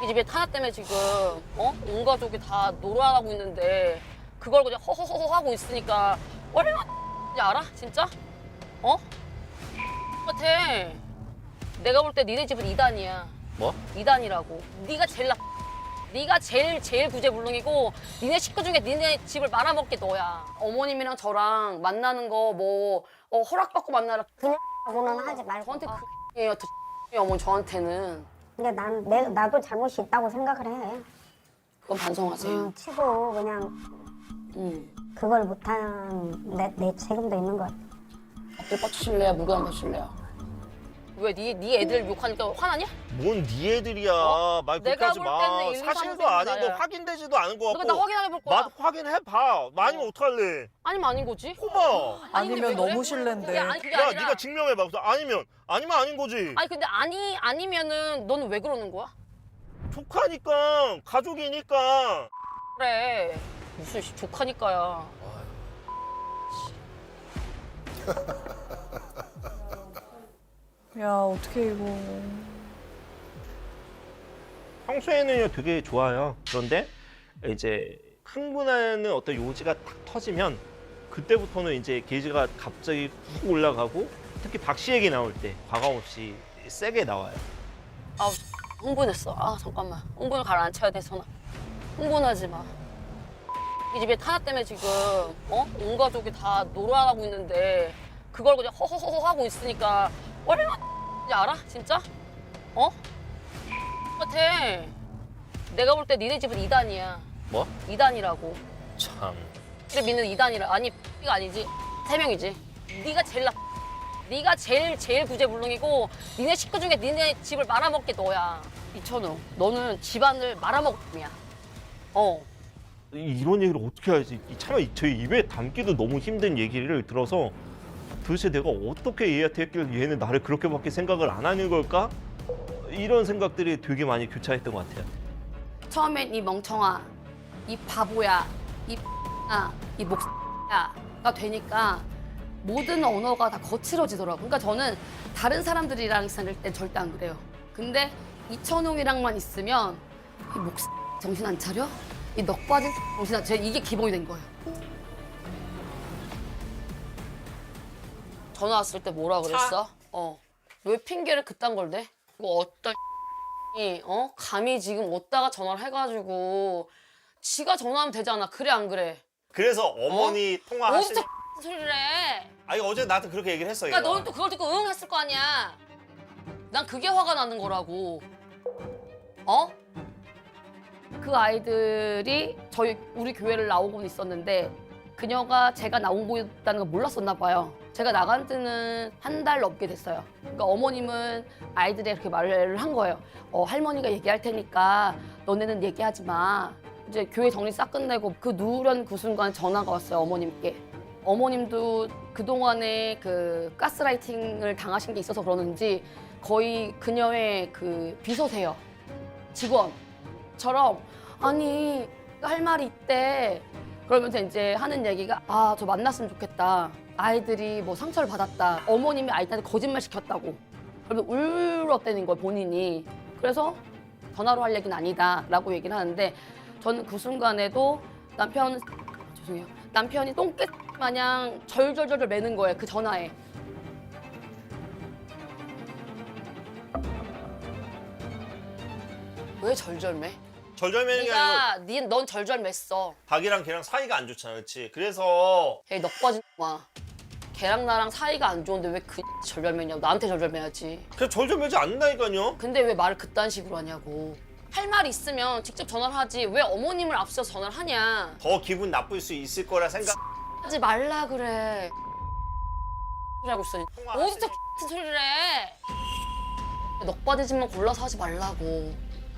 이 집에 타나 때문에 지금 온 가족이 다 놀아나고 있는데 그걸 그냥 허허허허 하고 있으니까 얼마나 알아? 진짜? 같아. 내가 볼 때 니네 집은 이단이야. 뭐? 이단이라고. 네가 제일 네가 제일 구제불능이고 니네 식구 중에 니네 집을 말아먹게 너야. 어머님이랑 저랑 만나는 거 뭐 허락받고 만나라. 그냥하고는 하지 말고. 저한테 그예요. 어머니 저한테는. 근데 나도 잘못이 있다고 생각을 해. 그건 반성하세요. 치고 그냥 그걸 못한 내 책임도 있는 것 같아. 엎드려 뻗치실래요? 물건 가실래요? 왜 네 애들 욕하니까 화나냐? 뭔 네 애들이야. 말 그렇게 내가 하지 볼 마. 때는 1, 2, 3, 사실도 4, 아니고 나야. 확인되지도 않은 거 그러니까 같고. 나 확인해 볼 거야. 나도 확인해봐. 아니면 어떡할래? 아니면 아닌 거지? 코봐. 아닌데 왜 아니면 그래? 너무 실례인데. 그게 그게 야, 아니라. 네가 증명해봐. 그래서 아니면 아닌 거지. 아니 근데 아니면은 너는 왜 그러는 거야? 조카니까, 가족이니까. 그래. 무슨 조카니까야. 야, 어떻게 이거. 평소에는 되게 좋아요. 그런데 이제 흥분하는 어떤 요지가 딱 터지면 그때부터는 이제 게이지가 갑자기 훅 올라가고 특히 박 씨 얘기 나올 때 과감 없이 세게 나와요. 아 흥분했어. 아 잠깐만. 흥분을 가라앉혀야 돼 선아. 흥분하지 마. 이 집에 타나 때문에 지금 온 가족이 다 놀아나고 있는데 그걸 그냥 허허허허 하고 있으니까 얼마나 알아? 진짜? 같아. 내가 볼 때 니네 집은 이단이야. 뭐? 이단이라고. 참. 근데 믿는 이단이라. 아니 이가 아니지. 3명이지. 네가 제일 구제불능이고 니네 식구 중에 니네 집을 말아먹게 너야. 이천우, 너는 집안을 말아먹음이야. 이런 얘기를 어떻게 하지? 참 저희 입에 담기도 너무 힘든 얘기를 들어서 도대체 내가 어떻게 얘한테 했길래 얘는 나를 그렇게밖에 생각을 안 하는 걸까? 이런 생각들이 되게 많이 교차했던 것 같아요. 처음엔 이 멍청아, 이 바보야, 이 목야가 되니까 모든 언어가 다 거칠어지더라고. 그러니까 저는 다른 사람들이랑 있을 땐 절대 안 그래요. 근데 이천웅이랑만 있으면 이 정신 안 차려? 이 넋 빠진 정신 안 차려? 이게 기본이 된 거예요. 전화 왔을 때 뭐라 그랬어? 왜 핑계를 그딴 걸 대? 그거 어떤 이 감히 지금 어디다가 전화를 해가지고 지가 전화하면 되잖아. 그래 안 그래? 그래서 어머니 통화하신. 어디서 소리를 해? 아니 어제 나한테 그렇게 얘기를 했어. 그러니까 너는 또 그걸 듣고 응 했을 거 아니야. 난 그게 화가 나는 거라고. 그 아이들이 우리 교회를 나오곤 있었는데 그녀가 제가 나오고 있다는 걸 몰랐었나 봐요. 제가 나간 지는 한 달 넘게 됐어요. 그러니까 어머님은 아이들이 그렇게 말을 한 거예요. 할머니가 얘기할 테니까 너네는 얘기하지 마. 이제 교회 정리 싹 끝내고 그 누런 그 순간 전화가 왔어요, 어머님께. 어머님도 그동안에 그 가스라이팅을 당하신 게 있어서 그러는지 거의 그녀의 그 비서세요. 직원처럼 아니 할 말이 있대. 그러면서 이제 하는 얘기가 저 만났으면 좋겠다. 아이들이 뭐 상처를 받았다. 어머님이 아이들한테 거짓말 시켰다고. 그러면 울었다는 거예요, 본인이. 그래서 전화로 할 얘기는 아니다라고 얘기를 하는데 저는 그 순간에도 남편이 똥개 마냥 절절절절 매는 거예요, 그 전화에. 왜 절절매? 절절매는 게 아니고 넌 절절맸어. 박이랑 걔랑 사이가 안 좋잖아, 그렇지? 그래서 에이, 넋 빠진 놈아. 걔랑 나랑 사이가 안 좋은데 왜 그 절절매냐고. 나한테 절절매야지. 그냥 절절매지 않는다니까요. 근데 왜 말을 그딴 식으로 하냐고. 할 말 있으면 직접 전화를 하지. 왜 어머님을 앞서서 전화를 하냐. 더 기분 나쁠 수 있을 거라 생각. 하지 말라 그래. 소리 하고 있어. 어디서 같은 소리를 해. 넋 빠진 집만 골라서 하지 말라고.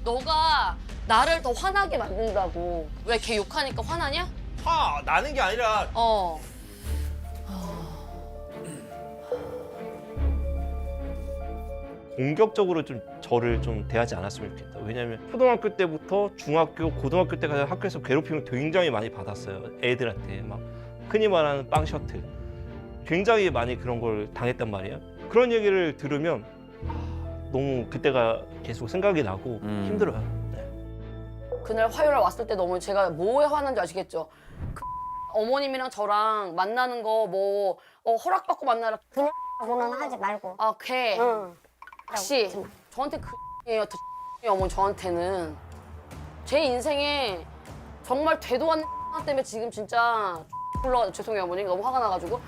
너가 나를 더 화나게 만든다고. 왜 걔 욕하니까 화나냐? 화 나는 게 아니라 공격적으로 좀 저를 좀 대하지 않았으면 좋겠다. 왜냐하면 초등학교 때부터 중학교, 고등학교 때까지 학교에서 괴롭힘을 굉장히 많이 받았어요. 애들한테 막 흔히 말하는 빵 셔틀. 굉장히 많이 그런 걸 당했단 말이에요. 그런 얘기를 들으면 너무 그때가 계속 생각이 나고 힘들어요. 네. 그날 화요일 왔을 때 너무 제가 뭐에 화난지 아시겠죠? 그 어머님이랑 저랑 만나는 거 뭐 허락받고 만나라. 그냥하고는 하지 말고. 아, 걔. 응. 혹시 저한테 그예요. 어머니 저한테는 제 인생에 정말 되도 않는 때문에 지금 진짜 불러 죄송해요 어머니 너무 화가 나가지고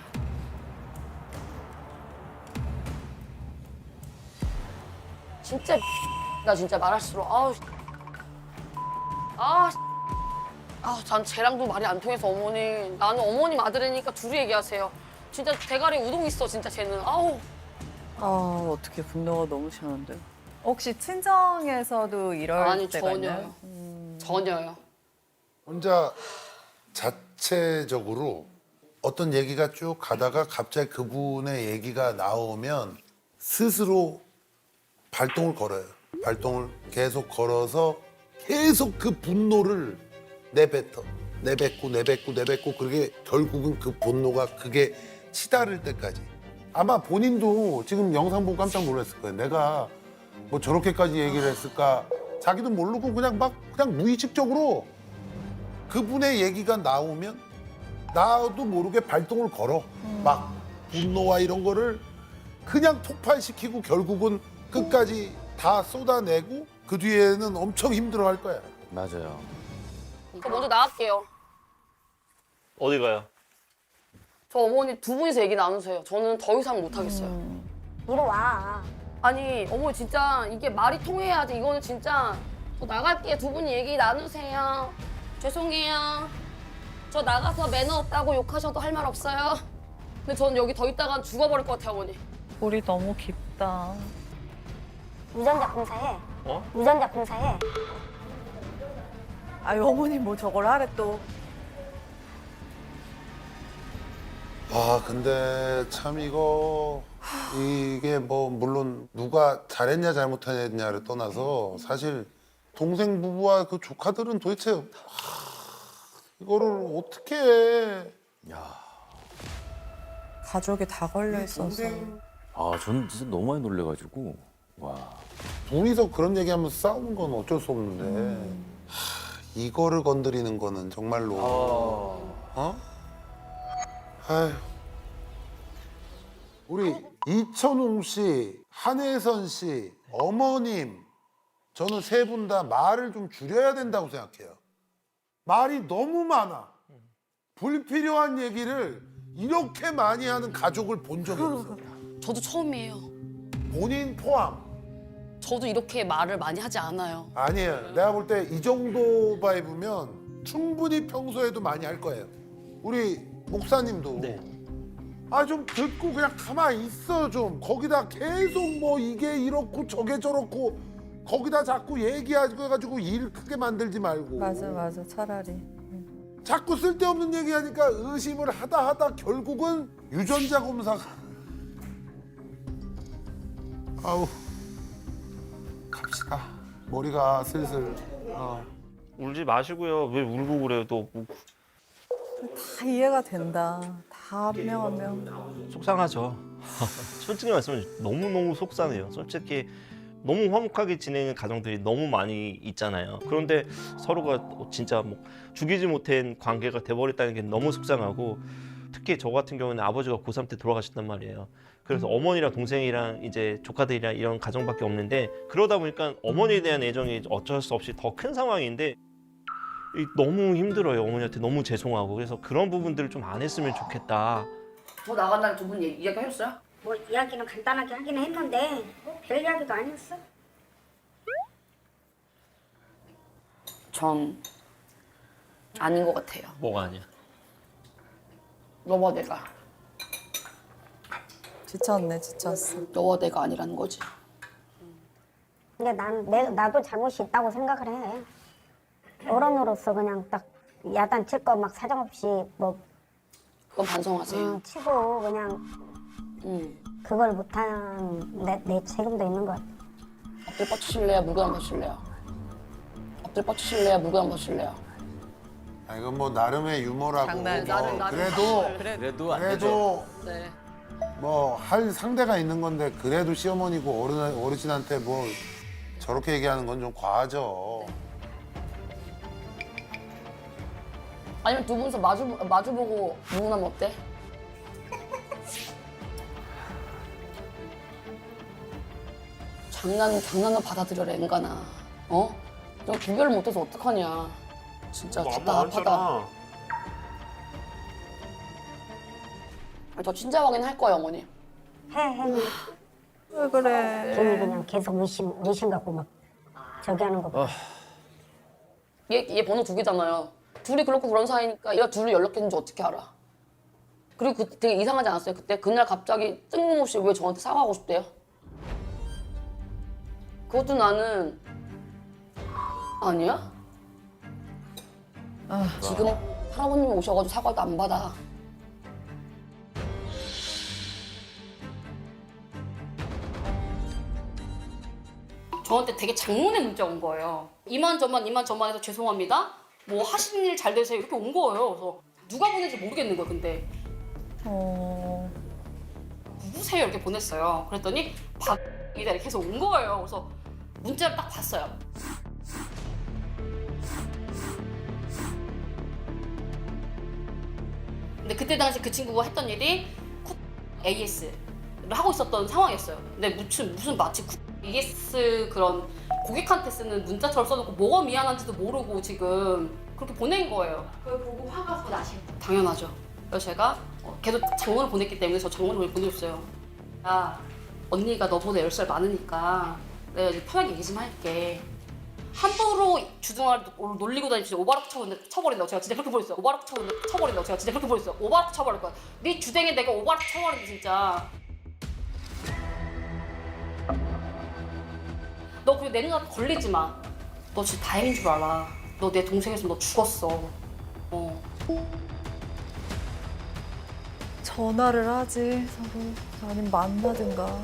진짜 나 진짜 말할수록 전 쟤랑도 말이 안 통해서 어머니 나는 어머님 아들이니까 둘이 얘기하세요. 진짜 대가리 우동 있어 진짜 쟤는 아우. 아, 어떻게 분노가 너무 심한데. 혹시 친정에서도 이럴 아니 때가 전혀요. 있나요? 전혀요. 혼자 자체적으로 어떤 얘기가 쭉 가다가 갑자기 그분의 얘기가 나오면 스스로 발동을 걸어요. 발동을 계속 걸어서 계속 그 분노를 내뱉고 그게 결국은 그 분노가 그게 치달을 때까지. 아마 본인도 지금 영상 보고 깜짝 놀랐을 거예요. 내가 뭐 저렇게까지 얘기를 했을까? 자기도 모르고 그냥 무의식적으로 그분의 얘기가 나오면 나도 모르게 발동을 걸어. 막 분노와 이런 거를 그냥 폭발시키고 결국은 끝까지 다 쏟아내고 그 뒤에는 엄청 힘들어할 거야. 맞아요. 저 먼저 나갈게요. 어디 가요? 저 어머니 두 분이서 얘기 나누세요. 저는 더 이상 못 하겠어요. 이리 와. 아니 어머니 진짜 이게 말이 통해야지. 이거는 진짜 저 나갈게요. 두 분이 얘기 나누세요. 죄송해요. 저 나가서 매너 없다고 욕하셔도 할 말 없어요. 근데 저는 여기 더 있다간 죽어버릴 것 같아요 어머니. 골이 너무 깊다. 유전자 검사해. 어? 유전자 검사해. 아유, 어머니 뭐 저걸 하래 또. 아 근데 참 이게 뭐 물론 누가 잘했냐 잘못했냐를 떠나서 사실 동생 부부와 그 조카들은 도대체 이거를 어떻게 해? 가족이 다 걸려 있어서. 아, 저는 진짜 너무 많이 놀래가지고. 와. 둘이서 그런 얘기하면 싸우는 건 어쩔 수 없는데 이거를 건드리는 거는 정말로 어? 아휴. 우리 이천웅 씨, 한혜선 씨, 어머님 저는 세 분 다 말을 좀 줄여야 된다고 생각해요. 말이 너무 많아. 불필요한 얘기를 이렇게 많이 하는 가족을 본 적이 없어요. 저도 처음이에요. 본인 포함. 저도 이렇게 말을 많이 하지 않아요. 아니에요. 내가 볼 때 이 정도 바이브면 충분히 평소에도 많이 할 거예요. 우리 목사님도. 네. 아, 좀 듣고 그냥 가만히 있어, 좀. 거기다 계속 뭐 이게 이렇고 저게 저렇고 거기다 자꾸 얘기하고 해가지고 일 크게 만들지 말고. 맞아, 차라리. 자꾸 쓸데없는 얘기하니까 의심을 하다 결국은 유전자 검사가. 아우. 갑시다. 머리가 슬슬. 울지 마시고요. 왜 울고 그래요? 또 다 이해가 된다. 다 한 명 한 명. 속상하죠. 솔직히 말씀하면 너무너무 속상해요. 솔직히 너무 화목하게 지내는 가정들이 너무 많이 있잖아요. 그런데 서로가 진짜 뭐 죽이지 못한 관계가 돼버렸다는 게 너무 속상하고 특히 저 같은 경우는 아버지가 고3 때 돌아가셨단 말이에요. 그래서 어머니랑 동생이랑 이제 조카들이랑 이런 가정밖에 없는데 그러다 보니까 어머니에 대한 애정이 어쩔 수 없이 더 큰 상황인데 너무 힘들어요. 어머니한테 너무 죄송하고 그래서 그런 부분들을 좀 안 했으면 좋겠다. 저 나간다는 두 분 이야기 하셨어요? 뭐 이야기는 간단하게 하긴 했는데 별 이야기도 아니었어. 전 아닌 것 같아요. 뭐가 아니야? 너와 내가. 지쳤어. 너와 내가 아니라는 거지. 근데 나도 잘못이 있다고 생각을 해. 어른으로서 그냥 딱 야단칠 거 막 사정없이 뭐 그건 반성하세요. 치고 그냥 그걸 못한 내 책임도 있는 것 같아. 엎드려 뻗치실래요? 물건 한번 주실래요? 엎드려 뻗치실래요? 물건 한번 주실래요? 아, 이건 뭐 나름의 유머라고. 장난, 나름. 그래도 그래도 안 되죠. 네. 뭐 할 상대가 있는 건데 그래도 시어머니고 어르신한테 뭐 저렇게 얘기하는 건 좀 과하죠. 아니면 두 분이서 마주보고 누구나면 어때? 장난은 받아들여라 인간아. 어? 너 구별을 못해서 어떡하냐. 진짜 답답하다. 저 진짜 확인할 거예요 어머니. 해. 왜 그래? 괜히 그냥 계속 의심 갖고 막 저기 하는 거 봐. 얘 번호 두 개잖아요. 둘이 그렇고 그런 사이니까 얘가 둘이 연락했는지 어떻게 알아? 그리고 그 되게 이상하지 않았어요? 그때 그날 갑자기 뜬금없이 왜 저한테 사과하고 싶대요? 그것도 나는 아니야? 지금 할아버님이 오셔가지고 사과도 안 받아. 저한테 되게 장문의 문자 온 거예요. 이만저만 해서 죄송합니다. 뭐 하시는 일 잘 되세요 이렇게 온 거예요. 그래서 누가 보낸지 모르겠는 거예요. 근데 누구세요 이렇게 보냈어요. 그랬더니 박이다 이렇게 해서 온 거예요. 그래서 문자를 딱 봤어요. 근데 그때 당시 그 친구가 했던 일이 AS를 하고 있었던 상황이었어요. 근데 무슨 마치 AS 그런 고객한테 쓰는 문자처럼 써놓고 뭐가 미안한지도 모르고 지금 그렇게 보낸 거예요. 그걸 보고 화가 더 나신 거예요. 당연하죠. 그래서 제가 계속 장문을 보냈기 때문에 저 장문을 보내줬어요. 야, 언니가 너보다 10살 많으니까 내가 이제 편하게 얘기 좀 할게. 함부로 주둥아리 놀리고 다니지 오바락 쳐버린다고 제가 진짜 그렇게 보냈어요. 오바락 쳐버린다고 제가 진짜 그렇게 보냈어요. 오바락 쳐버릴 거야. 네 주댕에 내가 오바락 쳐버린다 진짜. 너 그리고 내 눈앞에 걸리지 마. 너 진짜 다행인 줄 알아. 너 내 동생이었으면 너 죽었어. 전화를 하지 서로. 아니면 만나든가.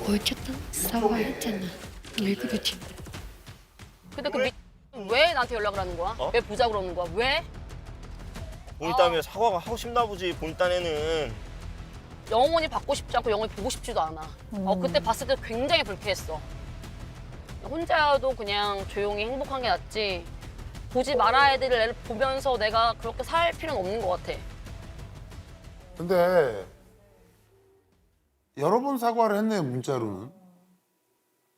어쨌든 사과했잖아. 왜 그러지? 근데 왜 나한테 연락을 하는 거야? 왜 보자고 그러는 거야? 왜? 본 땀에 사과가 하고 싶나 보지. 본 딴에는 영원히 받고 싶지 않고 영원히 보고 싶지도 않아. 그때 봤을 때 굉장히 불쾌했어. 혼자여도 그냥 조용히 행복한 게 낫지. 보지 말아야 될 애를 보면서 내가 그렇게 살 필요는 없는 것 같아. 근데 여러 번 사과를 했네요, 문자로는.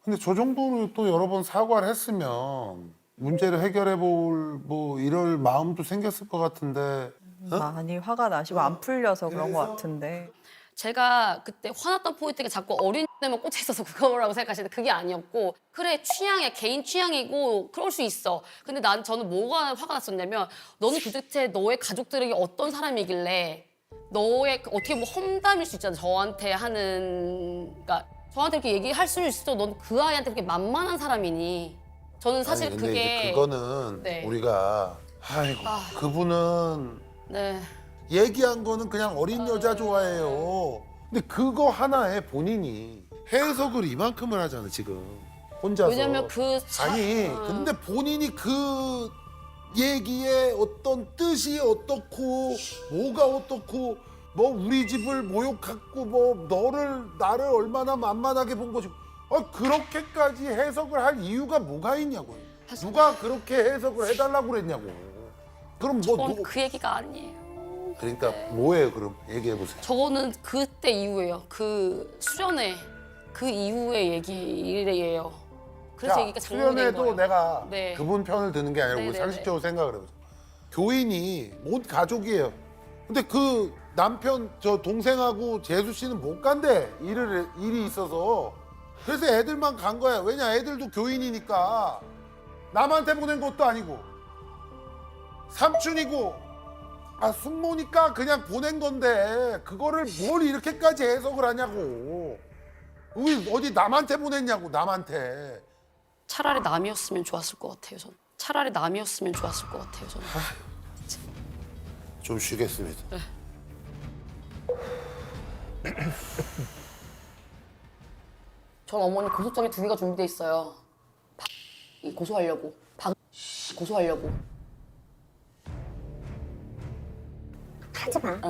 근데 저 정도로 또 여러 번 사과를 했으면 문제를 해결해 볼 뭐 이럴 마음도 생겼을 것 같은데. 많이 화가 나시고 안 풀려서 그런 것 같은데. 제가 그때 화났던 포인트가 자꾸 어린 애만 꽂혀 있어서 그거라고 생각하시는데 그게 아니었고 그래 취향이야 개인 취향이고 그럴 수 있어. 근데 저는 뭐가 화가 났었냐면 너는 도대체 너의 가족들에게 어떤 사람이길래 너의 어떻게 뭐 험담일 수 있잖아 저한테 하는 그러니까 저한테 이렇게 얘기할 수 있어. 넌 그 아이한테 그렇게 만만한 사람이니. 저는 사실 아니, 근데 그게 이제 그거는 네. 우리가 아이고 그분은 네. 얘기한 거는 그냥 어린 여자 좋아해요. 근데 그거 하나에 본인이 해석을 이만큼을 하잖아 지금 혼자서. 왜냐면 아니 근데 본인이 그 얘기에 어떤 뜻이 어떻고 뭐가 어떻고 뭐 우리 집을 모욕하고 뭐 나를 얼마나 만만하게 본 거지. 그렇게까지 해석을 할 이유가 뭐가 있냐고요. 누가 그렇게 해석을 해달라고 그랬냐고. 그럼 뭐 저는 그 얘기가 아니에요. 그러니까 뭐예요 그럼 얘기해 보세요. 저거는 그때 이후예요. 그 수련회 그 이후의 얘기예요. 그래서 얘기가 장문인 수련회도 거예요. 내가 네. 그분 편을 드는 게 아니라 우리 네네네. 상식적으로 생각을 해보세요. 교인이 온 가족이에요. 근데 그 남편 저 동생하고 재수 씨는 못 간대. 일이 있어서. 그래서 애들만 간 거야. 왜냐 애들도 교인이니까. 남한테 보낸 것도 아니고. 삼촌이고 숙모니까 그냥 보낸 건데 그거를 뭘 이렇게까지 해석을 하냐고. 어디 남한테 보냈냐고 남한테. 차라리 남이었으면 좋았을 것 같아요. 저는. 차라리 남이었으면 좋았을 것 같아요. 저는. 좀 쉬겠습니다. 전 어머니 고소장에 2개가 준비돼 있어요. 고소하려고. 고소하려고. 하지 마.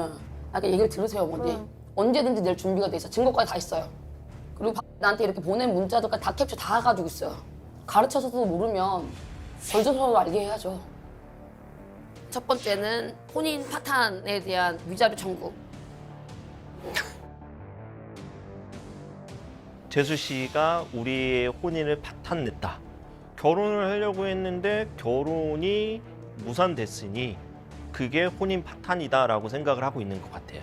아까 얘기를 들으세요, 어머니. 언제든지 낼 준비가 돼 있어. 증거까지 다 있어요. 그리고 나한테 이렇게 보낸 문자들까지 다 캡처 다 가지고 있어요. 가르쳐서도 모르면 벌써서라도 알게 해야죠. 첫 번째는 혼인 파탄에 대한 위자료 청구. 재수 씨가 우리의 혼인을 파탄냈다. 결혼을 하려고 했는데 결혼이 무산됐으니 그게 혼인 파탄이다라고 생각을 하고 있는 것 같아요.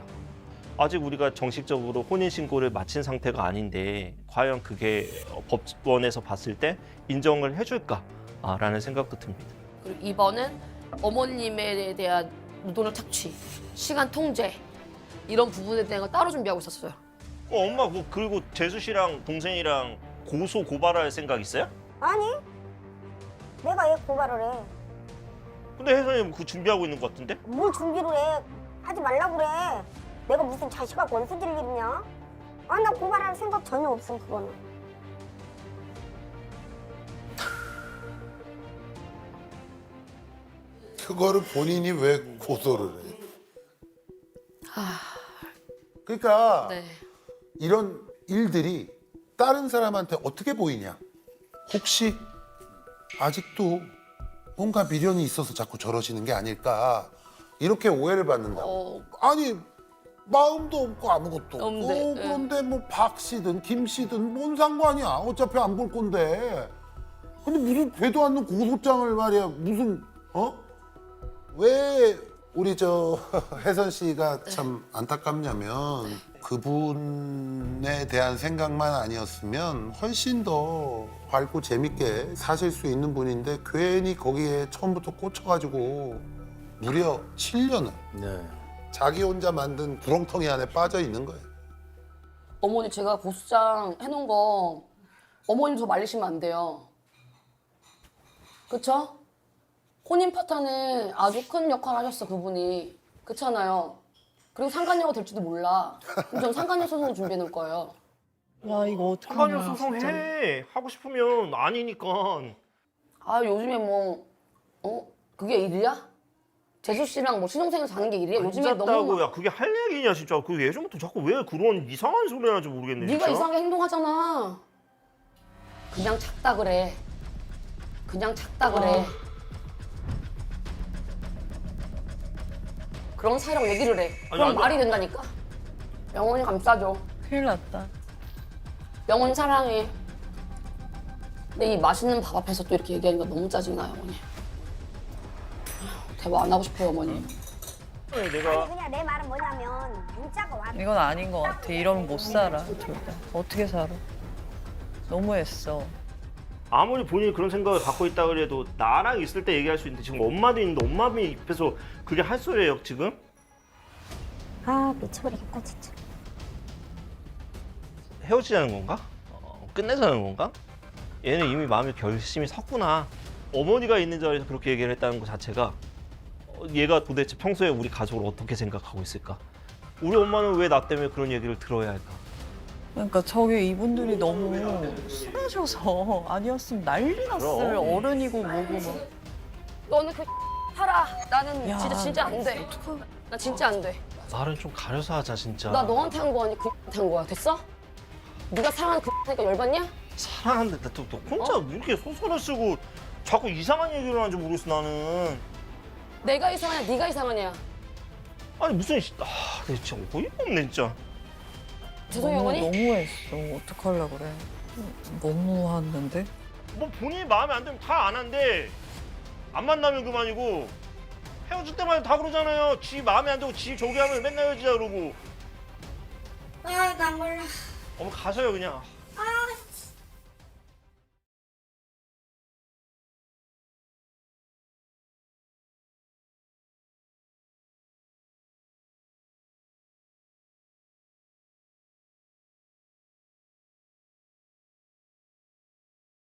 아직 우리가 정식적으로 혼인 신고를 마친 상태가 아닌데 과연 그게 법원에서 봤을 때 인정을 해줄까라는 생각도 듭니다. 그리고 2번은 어머님에 대한 노동력 착취, 시간 통제 이런 부분에 대한 걸 따로 준비하고 있었어요. 엄마 그리고 재수 씨랑 동생이랑 고소 고발할 생각 있어요? 아니, 내가 얘 고발을 해. 근데 혜선이 그 준비하고 있는 것 같은데? 뭘 준비를 해? 하지 말라고 그래. 내가 무슨 자식하고 원수 질 일이냐? 아, 나 고발할 생각 전혀 없음, 그거는. 그거를 본인이 왜 고소를 해? 그러니까 네. 이런 일들이 다른 사람한테 어떻게 보이냐? 혹시 아직도 뭔가 미련이 있어서 자꾸 저러시는 게 아닐까? 이렇게 오해를 받는다. 아니 마음도 없고 아무것도 없고 없는데, 그런데 뭐 박 씨든 김 씨든 뭔 상관이야? 어차피 안 볼 건데. 근데 무슨 되도 않는 고소장을 말이야 무슨 왜 우리 저 혜선 씨가 참 안타깝냐면 그분에 대한 생각만 아니었으면 훨씬 더 밝고 재밌게 사실 수 있는 분인데 괜히 거기에 처음부터 꽂혀가지고 무려 7년을 네. 자기 혼자 만든 구렁텅이 안에 빠져 있는 거예요. 어머니 제가 고소장 해놓은 거 어머님 저 말리시면 안 돼요. 그쵸? 혼인 파탄에 아주 큰 역할을 하셨어 그분이. 그렇잖아요. 그리고 상간녀가 될지도 몰라. 그럼 전 상간녀 소송을 준비해 놓을 거예요. 와 이거 어떡하냐. 상관녀 소송해. 하고 싶으면 아니니까. 아 요즘에 뭐 그게 일이야? 재수 씨랑 뭐 신혼생활 사는 게 일이야? 요즘에 너무 앉았다고 야 그게 할 얘기냐 진짜. 그 예전부터 자꾸 왜 그런 이상한 소리 하는지 모르겠네. 네가 진짜. 이상하게 행동하잖아. 그냥 작다 그래. 그냥 작다 그래. 그런 사이라고 얘기를 해. 그럼 아니, 말이 된다니까. 영원히 감싸줘. 큰일 났다. 영원히 사랑해. 근데 이 맛있는 밥 앞에서 또 이렇게 얘기하니까 너무 짜증나요, 어머니. 대화 안 하고 싶어요, 어머니. 아니, 내가 아니, 그냥 내 말은 뭐냐면 문자가 와. 이건 아닌 것 같아. 이러면 못 살아. 둘 다. 어떻게 살아? 너무했어. 아무리 본인이 그런 생각을 갖고 있다 그래도 나랑 있을 때 얘기할 수 있는데 지금 엄마도 있는데 엄마 입에서 그게 할 소리예요 지금? 아, 미쳐버리겠다, 진짜. 헤어지자는 건가? 끝내자는 건가? 얘는 이미 마음에 결심이 섰구나. 어머니가 있는 자리에서 그렇게 얘기를 했다는 것 자체가 얘가 도대체 평소에 우리 가족을 어떻게 생각하고 있을까? 우리 엄마는 왜 나 때문에 그런 얘기를 들어야 할까? 그러니까 저기 이분들이 너무 순하셔서 아니었으면 난리 났을 그럼. 어른이고 뭐고 뭐. 너는 그 살아. 나는 야, 진짜 안 돼. 나 진짜 안 돼. 말은 좀 가려서 하자 진짜. 나 너한테 한 거 아니 그한테 한 거야. 됐어? 네가 사랑하는 그니까 열받냐? 사랑하는데 너 혼자 왜 이렇게 소설을 쓰고 자꾸 이상한 얘기를 하는지 모르겠어 나는. 내가 이상하냐? 네가 이상하냐? 아니 무슨 내가 진짜 어이가 없네 진짜. 죄송해요, 어머니. 너무했어. 어떡하려고 그래. 너무했는데? 뭐 본인이 마음에 안 들면 다 안 한대. 안 만나면 그만이고 헤어질 때마다 다 그러잖아요. 지 마음에 안 들고 지 저기 하면 맨날 헤어지자 그러고. 아, 나 몰라. 어머 가셔요 그냥.